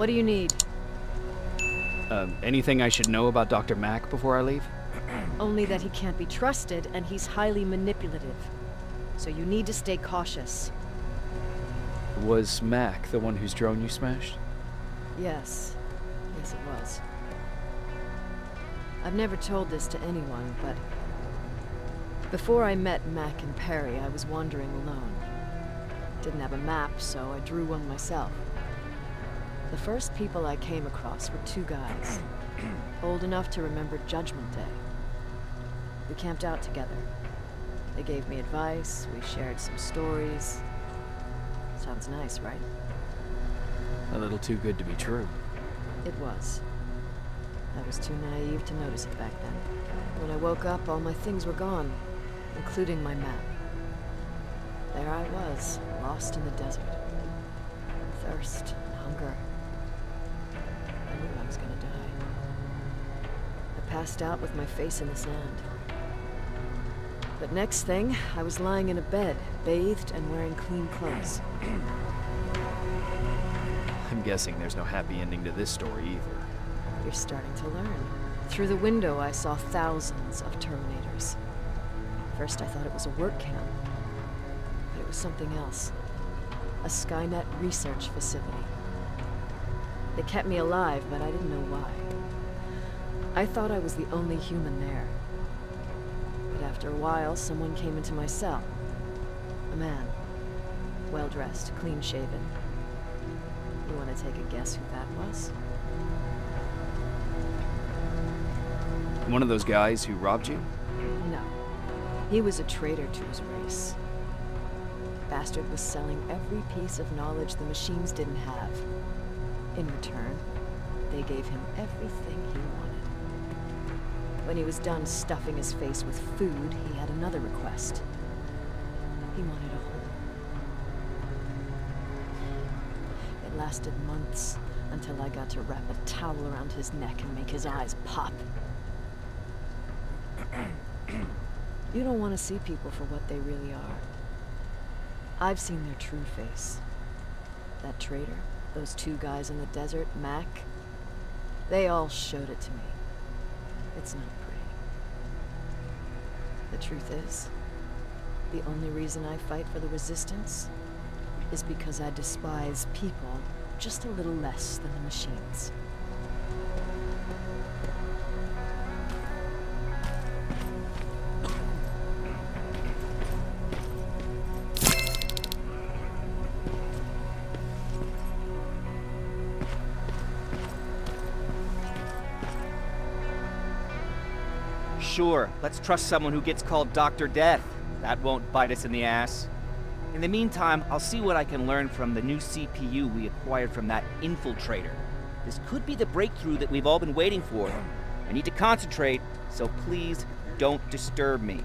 What do you need? Anything I should know about Dr. Mack before I leave? Only that he can't be trusted, and he's highly manipulative. So you need to stay cautious. Was Mack the one whose drone you smashed? Yes. Yes, it was. I've never told this to anyone, but before I met Mack and Perry, I was wandering alone. Didn't have a map, so I drew one myself. The first people I came across were two guys, old enough to remember Judgment Day. We camped out together. They gave me advice, we shared some stories. Sounds nice, right? A little too good to be true. It was. I was too naive to notice it back then. When I woke up, all my things were gone, including my map. There I was, lost in the desert. Thirst, hunger. I knew I was gonna die. I passed out with my face in the sand. But next thing, I was lying in a bed, bathed and wearing clean clothes. I'm guessing there's no happy ending to this story either. You're starting to learn. Through the window, I saw thousands of Terminators. First, I thought it was a work camp. But it was something else. A Skynet research facility. They kept me alive, but I didn't know why. I thought I was the only human there. But after a while, someone came into my cell. A man. Well-dressed, clean-shaven. You want to take a guess who that was? One of those guys who robbed you? No. He was a traitor to his race. Bastard was selling every piece of knowledge the machines didn't have. In return, they gave him everything he wanted. When he was done stuffing his face with food, he had another request. He wanted a home. It lasted months until I got to wrap a towel around his neck and make his eyes pop. You don't want to see people for what they really are. I've seen their true face. That traitor, those two guys in the desert, Mac, they all showed it to me. It's not pretty. The truth is, the only reason I fight for the Resistance is because I despise people just a little less than the machines. Sure, let's trust someone who gets called Dr. Death. That won't bite us in the ass. In the meantime, I'll see what I can learn from the new CPU we acquired from that infiltrator. This could be the breakthrough that we've all been waiting for. I need to concentrate, so please don't disturb me.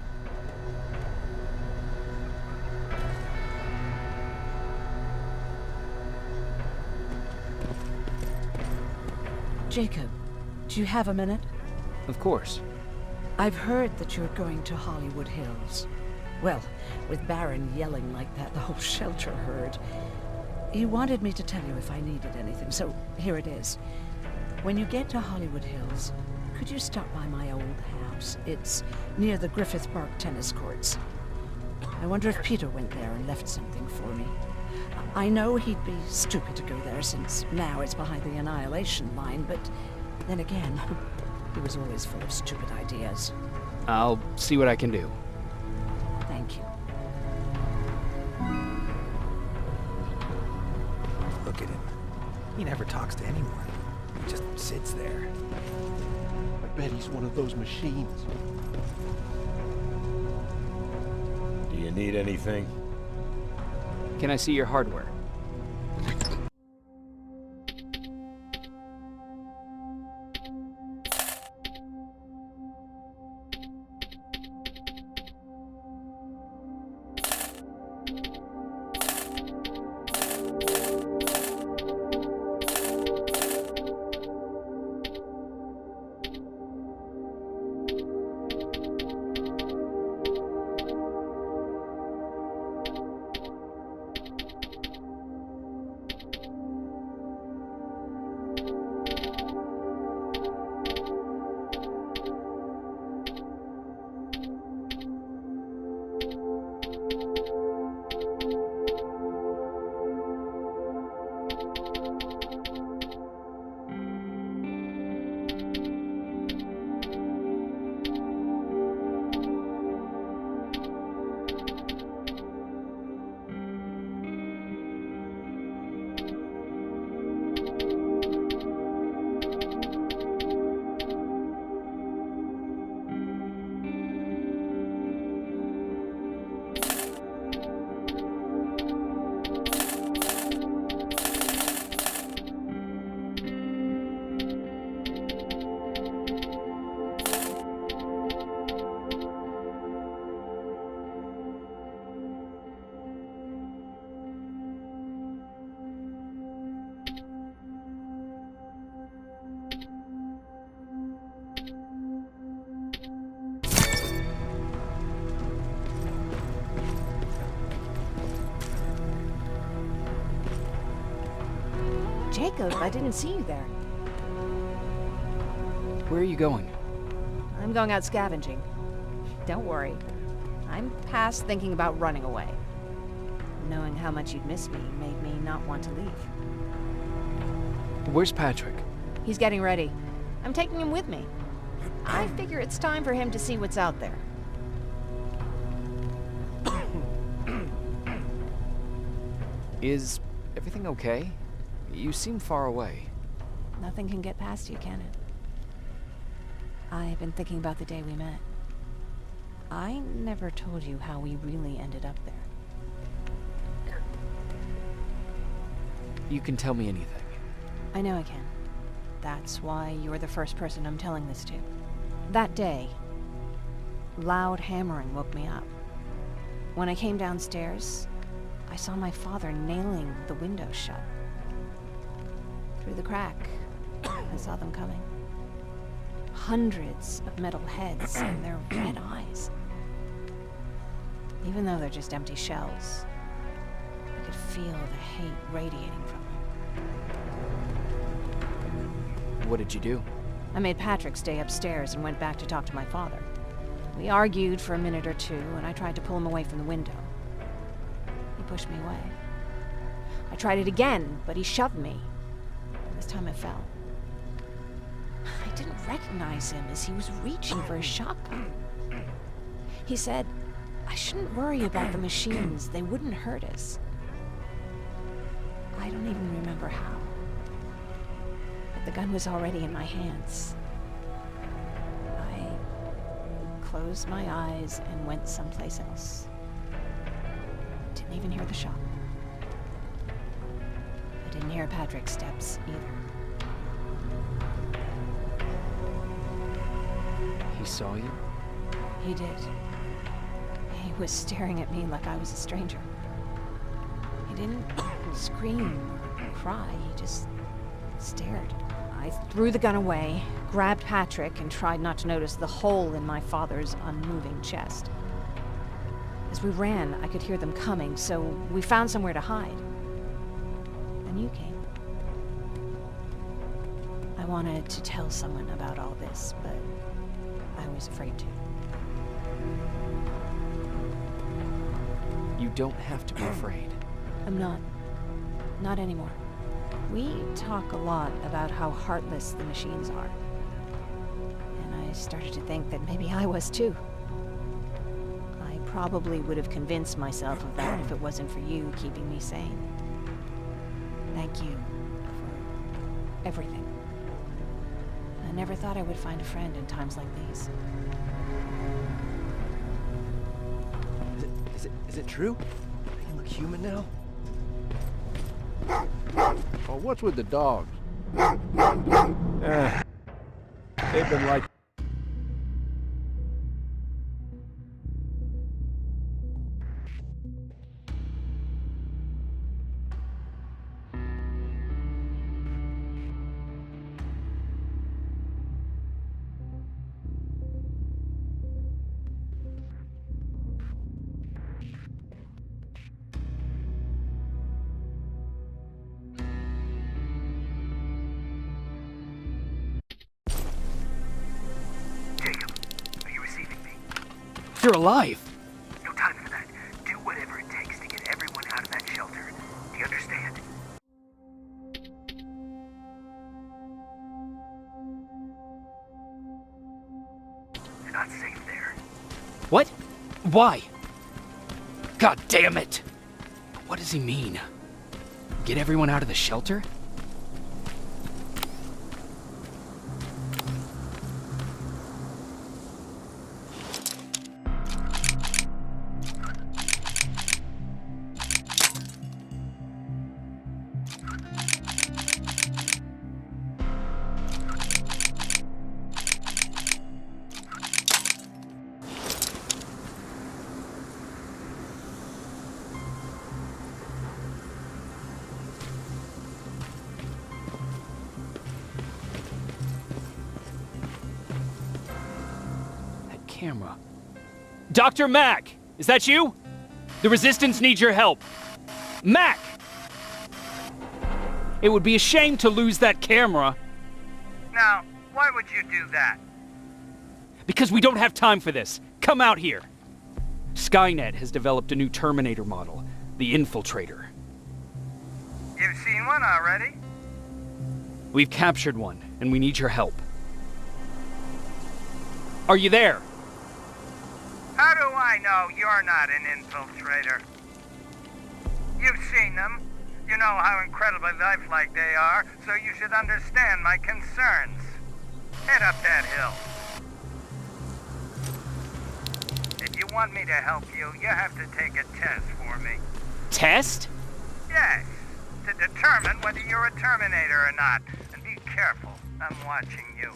Jacob, do you have a minute? Of course. I've heard that you're going to Hollywood Hills. Well, with Baron yelling like that, the whole shelter heard. He wanted me to tell you if I needed anything, so here it is. When you get to Hollywood Hills, could you stop by my old house? It's near the Griffith Park tennis courts. I wonder if Peter went there and left something for me. I know he'd be stupid to go there since now it's behind the Annihilation line, but then again, he was always full of stupid ideas. I'll see what I can do. Thank you. Look at him. He never talks to anyone. He just sits there. I bet he's one of those machines. Do you need anything? Can I see your hardware? Jacob, I didn't see you there. Where are you going? I'm going out scavenging. Don't worry. I'm past thinking about running away. Knowing how much you'd miss me made me not want to leave. Where's Patrick? He's getting ready. I'm taking him with me. I figure it's time for him to see what's out there. Is everything okay? You seem far away. Nothing can get past you, can it? I've been thinking about the day we met. I never told you how we really ended up there. You can tell me anything. I know I can. That's why you're the first person I'm telling this to. That day, loud hammering woke me up. When I came downstairs, I saw my father nailing the window shut. Through the crack, I saw them coming. Hundreds of metal heads and their red eyes. Even though they're just empty shells, I could feel the hate radiating from them. What did you do? I made Patrick stay upstairs and went back to talk to my father. We argued for a minute or two, and I tried to pull him away from the window. He pushed me away. I tried it again, but he shoved me. This time I fell. I didn't recognize him as he was reaching for his shotgun. He said, I shouldn't worry about the machines. They wouldn't hurt us. I don't even remember how. But the gun was already in my hands. I closed my eyes and went someplace else. Didn't even hear the shot. I didn't hear Patrick's steps either. He saw you? He did. He was staring at me like I was a stranger. He didn't scream or cry, he just stared. I threw the gun away, grabbed Patrick, and tried not to notice the hole in my father's unmoving chest. As we ran, I could hear them coming, so we found somewhere to hide. Then you came. I wanted to tell someone about all this, but I was afraid to. You don't have to be afraid. I'm not. Not anymore. We talk a lot about how heartless the machines are. And I started to think that maybe I was too. I probably would have convinced myself of that if it wasn't for you keeping me sane. Thank you for everything. I never thought I would find a friend in times like these. Is it true? You look human now? Oh, what's with the dogs? They've been like... You're alive! No time for that. Do whatever it takes to get everyone out of that shelter. Do you understand? You're not safe there. What? Why? God damn it! What does he mean? Get everyone out of the shelter? Camera. Dr. Mack! Is that you? The Resistance needs your help. Mack! It would be a shame to lose that camera. Now, why would you do that? Because we don't have time for this. Come out here. Skynet has developed a new Terminator model, the Infiltrator. You've seen one already? We've captured one, and we need your help. Are you there? How do I know you're not an infiltrator? You've seen them. You know how incredibly lifelike they are, so you should understand my concerns. Head up that hill. If you want me to help you, you have to take a test for me. Test? Yes, to determine whether you're a Terminator or not. And be careful, I'm watching you.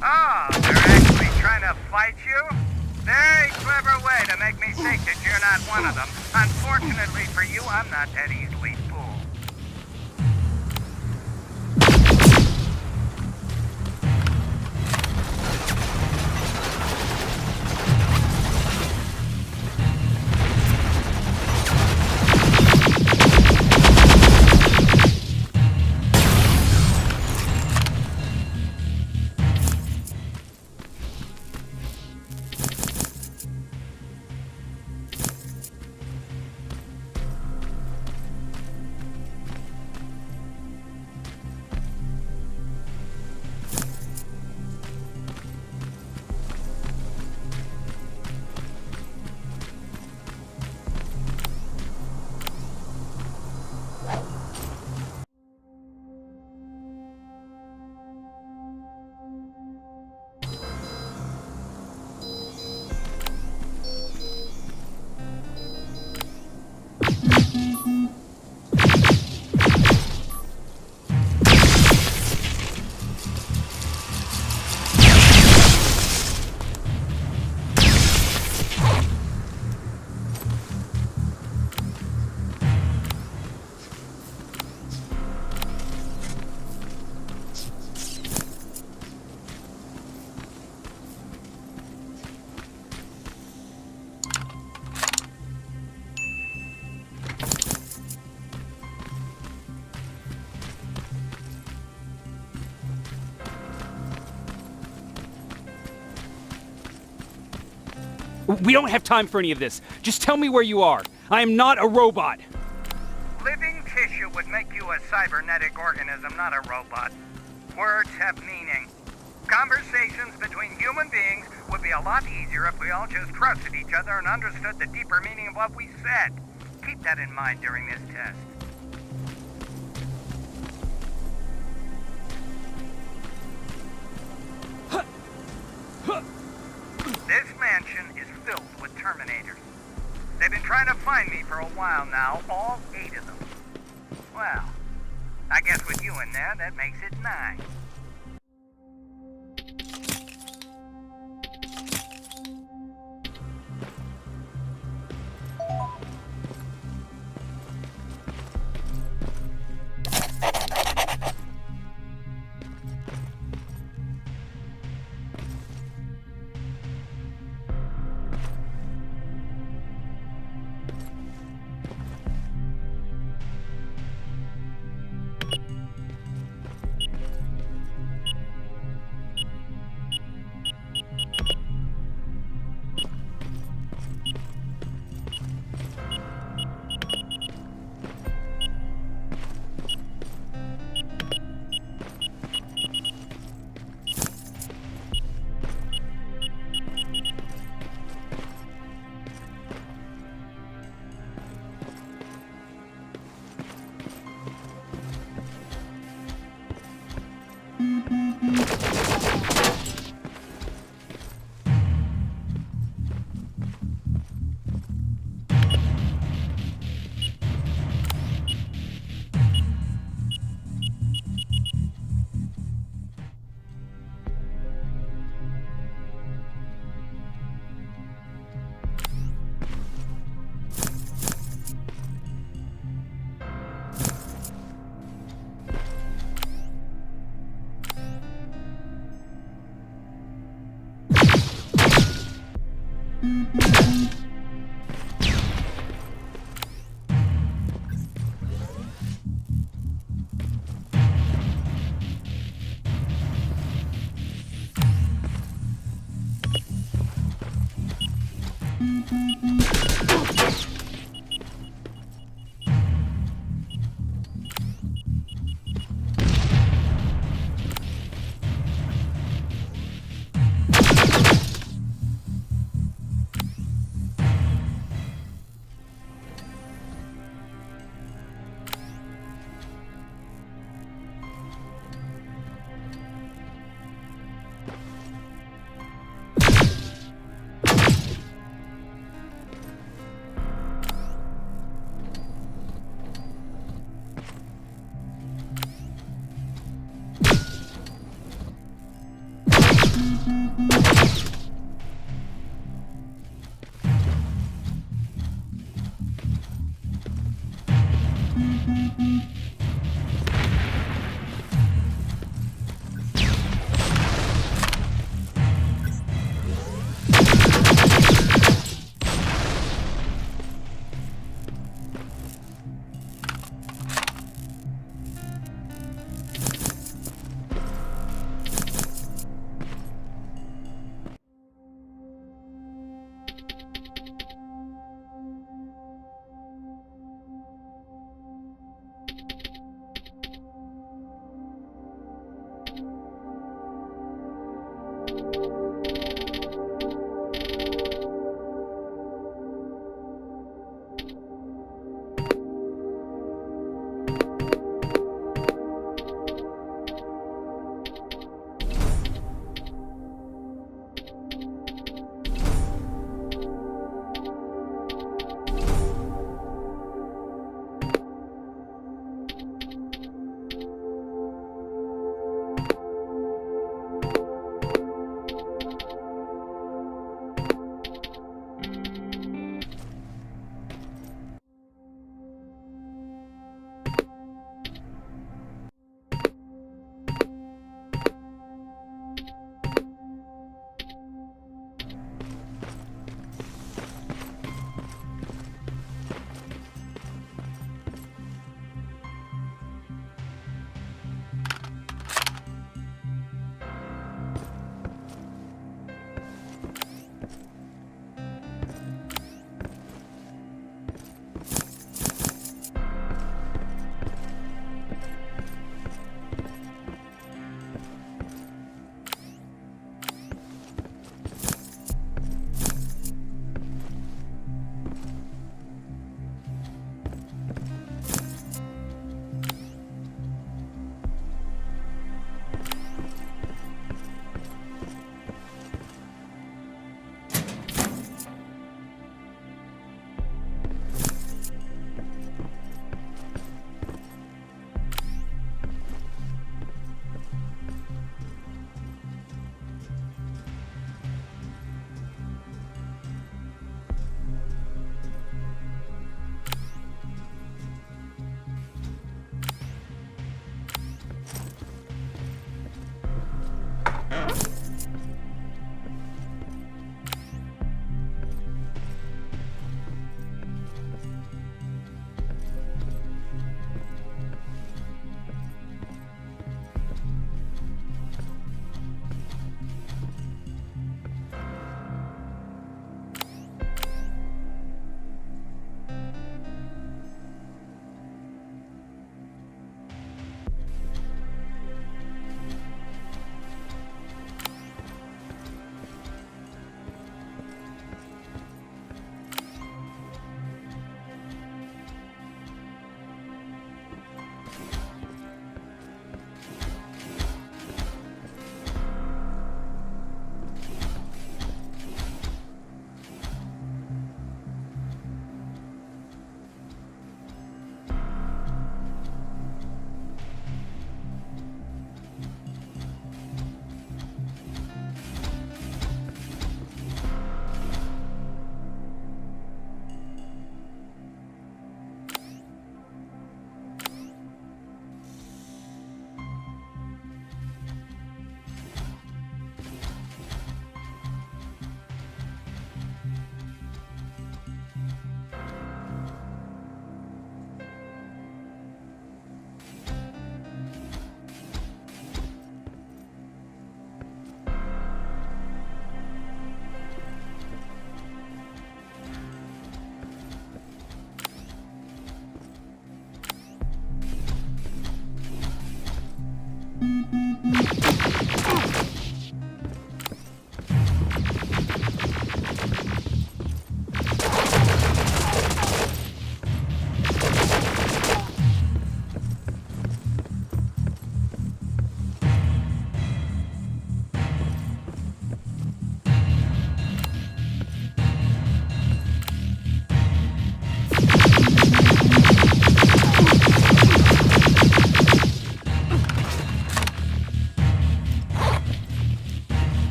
Oh, they're actually trying to fight you? Very clever way to make me think that you're not one of them. Unfortunately for you, I'm not that easily fooled. We don't have time for any of this. Just tell me where you are. I am not a robot. Living tissue would make you a cybernetic organism, not a robot. Words have meaning. Conversations between human beings would be a lot easier if we all just trusted each other and understood the deeper meaning of what we said. Keep that in mind during this test. This while now, all 8 of them. Well, I guess with you in there, that makes it 9.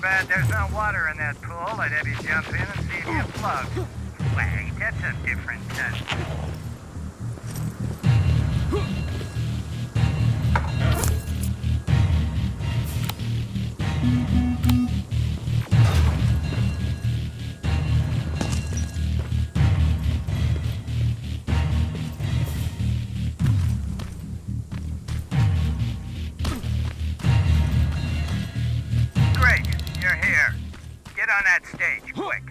bad there's no water in that pool. I'd have you jump in and see if you float. Wait, that's a different test. Great, you're here. Get on that stage, quick.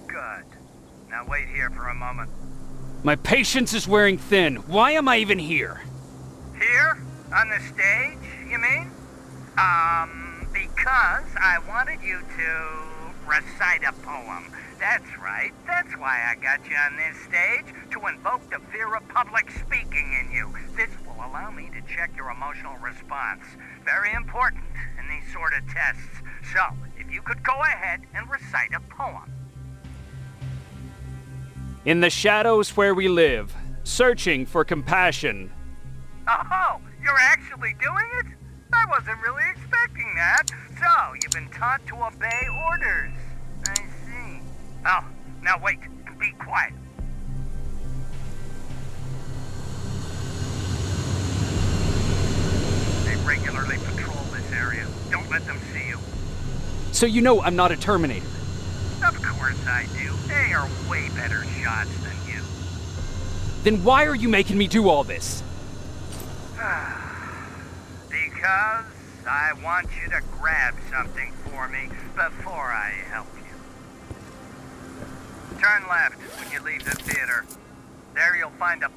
Good. Now wait here for a moment. My patience is wearing thin. Why am I even here? Here? On the stage, you mean? Because I wanted you to recite a poem. That's right. That's why I got you on this stage, to invoke the fear of public speaking in you. This will allow me to check your emotional response. Very important in these sort of tests. So, if you could go ahead and recite a poem. In the shadows where we live, searching for compassion. Oh, you're actually doing it? I wasn't really expecting that. So, you've been taught to obey orders. I see. Oh, now wait, and be quiet. They regularly patrol this area. Don't let them see you. So you know I'm not a Terminator. Of course I do. They are way better shots than you. Then why are you making me do all this? Because I want you to grab something for me before I help you. Turn left when you leave the theater. There you'll find a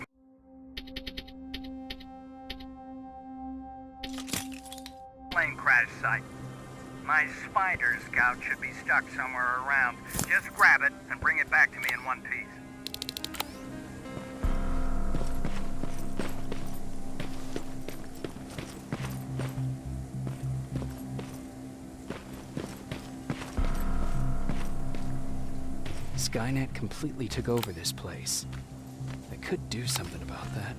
plane crash site. My spider scout should be stuck somewhere around. Just grab it and bring it back to me in one piece. Skynet completely took over this place. I could do something about that.